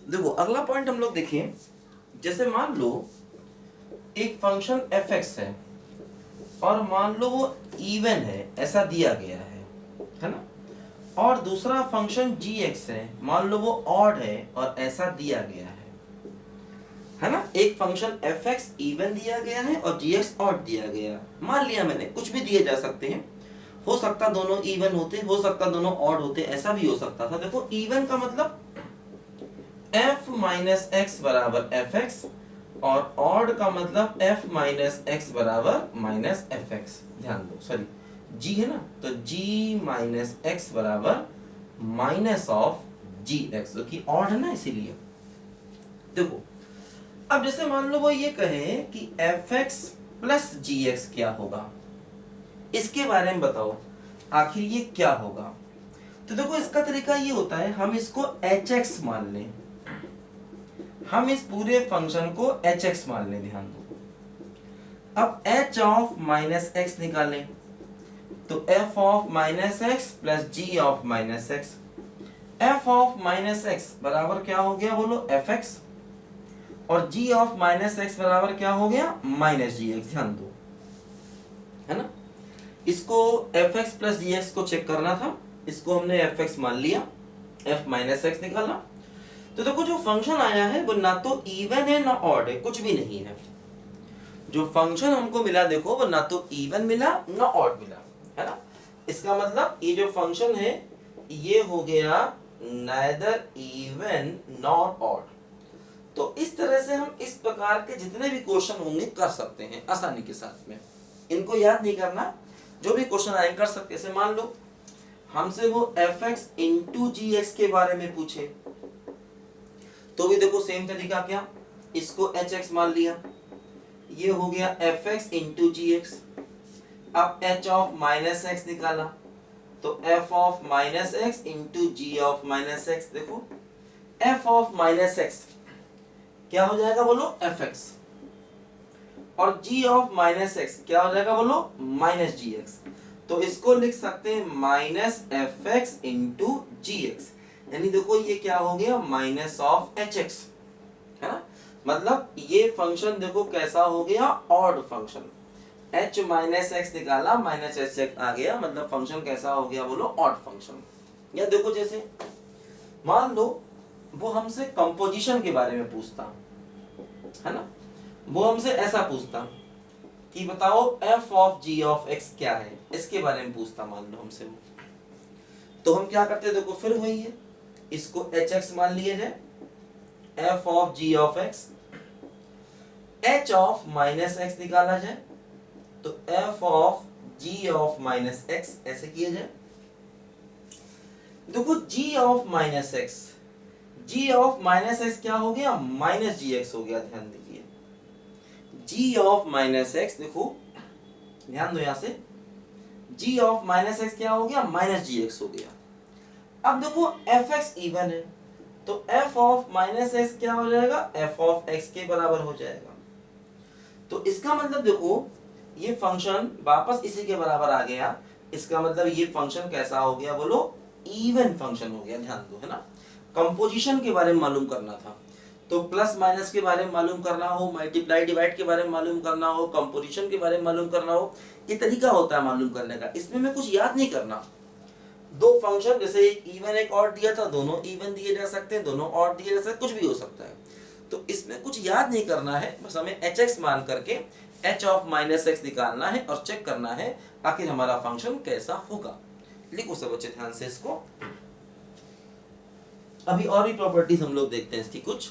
देखो अगला पॉइंट हम लोग देखिए, जैसे मान लो एक फंक्शन एफ एक्स है और मान लो वो इवन है, ऐसा दिया गया है ना, और दूसरा फंक्शन जी एक्स है, मान लो वो ऑड है और ऐसा दिया गया है ना। एक फंक्शन एफ एक्स इवन दिया गया है और जी एक्स ऑड दिया गया, मान लिया मैंने, कुछ भी दिए जा सकते हैं, हो सकता दोनों इवन होते, हो सकता दोनों ऑड होते, ऐसा भी हो सकता था। देखो इवन का मतलब f माइनस एक्स बराबर एफ एक्स और ऑड का मतलब f माइनस एक्स बराबर माइनस एफ एक्स। ध्यान दो, सॉरी g है ना, तो g माइनस एक्स बराबर माइनस ऑफ जी एक्स, क्योंकि ऑड है ना इसीलिए। देखो अब जैसे मान लो वो ये कहे कि एफ एक्स प्लस जी एक्स क्या होगा, इसके बारे में बताओ आखिर ये क्या होगा। तो देखो इसका तरीका ये होता है, हम इसको एच एक्स मान लें, हम इस पूरे फंक्शन को एच एक्स मान लें। ध्यान दो, अब एच ऑफ माइनस एक्स निकालें तो F of minus X plus G of minus X, F of minus X बराबर क्या हो गया बोलो एफ एक्स, और g ऑफ माइनस एक्स बराबर क्या हो गया माइनस जी एक्स। ध्यान दो, है ना, इसको एफ एक्स प्लस जी एक्स को चेक करना था, इसको हमने एफ एक्स मान लिया, एफ माइनस एक्स निकाला। तो देखो जो फंक्शन आया है वो ना तो इवन है ना ऑड है, कुछ भी नहीं है। जो फंक्शन हमको मिला देखो वो ना तो इवन मिला ना ऑड मिला, है ना। इसका मतलब ये जो फंक्शन है ये हो गया नाइदर इवन नॉट ऑड। तो इस तरह से हम इस प्रकार के जितने भी क्वेश्चन होंगे कर सकते हैं आसानी के साथ में, इनको याद नहीं करना, जो भी क्वेश्चन आए कर सकते हैं। मान लो हमसे वो F X into G x के बारे में पूछे तो भी देखो सेम तरीका, क्या इसको एच एक्स मान लिया, ये हो गया F X into G X. अब एच ऑफ माइनस एक्स निकाला तो F of minus X into G of minus X. देखो एफ ऑफ माइनस एक्स क्या हो जाएगा बोलो एफ एक्स, और g ऑफ माइनस एक्स क्या हो जाएगा बोलो माइनस जी एक्स। तो इसको लिख सकते हैं minus F X into G x, यानी देखो ये क्या हो गया माइनस ऑफ एच एक्स, है ना। मतलब ये फंक्शन देखो कैसा हो गया odd function, h minus X निकाला माइनस एच एक्स आ गया, मतलब फंक्शन कैसा हो गया बोलो ऑड फंक्शन। या देखो जैसे मान लो वो हमसे कंपोजिशन के बारे में पूछता, है ना, वो हमसे ऐसा पूछता कि बताओ f of g of x क्या है, इसके बारे में पूछता मान लो हमसे, तो हम क्या करते देखो फिर वही है, इसको hx मान लिया जाए, f of g of x, h of minus x निकाला जाए तो f of g of minus x ऐसे किया जाए। देखो g of minus x, g of minus x क्या हो गया माइनस जी एक्स हो गया। ध्यान दीजिए g ऑफ माइनस x, देखो ध्यान दो यहां से, g ऑफ माइनस x क्या हो गया माइनस जी एक्स हो गया। अब देखो एफ एक्स इवन है तो f ऑफ माइनस x क्या हो जाएगा f ऑफ x के बराबर हो जाएगा। तो इसका मतलब देखो ये फंक्शन वापस इसी के बराबर आ गया, इसका मतलब ये फंक्शन कैसा हो गया बोलो इवन फंक्शन हो गया। ध्यान दो, है ना, कंपोजिशन के बारे में मालूम करना था तो प्लस माइनस के बारे में मालूम करना हो, मल्टीप्लाई डिवाइड के बारे में मालूम करना हो, कंपोजिशन के बारे में मालूम करना हो, ये तरीका होता है मालूम करने का। इसमें मैं कुछ याद नहीं करना, दो फंक्शन जैसे एक इवन एक ऑड दिया था, दोनों इवन दिए जा सकते हैं, दोनों ऑड दिए जा सकते हैं, कुछ भी हो सकता है। तो इसमें कुछ याद नहीं करना है, बस हमें एच एक्स मान करके एच ऑफ माइनस एक्स निकालना है और चेक करना है आखिर हमारा फंक्शन कैसा होगा। लिखो सब बच्चे ध्यान से इसको। अभी और भी प्रॉपर्टीज हम लोग देखते हैं इसकी कुछ।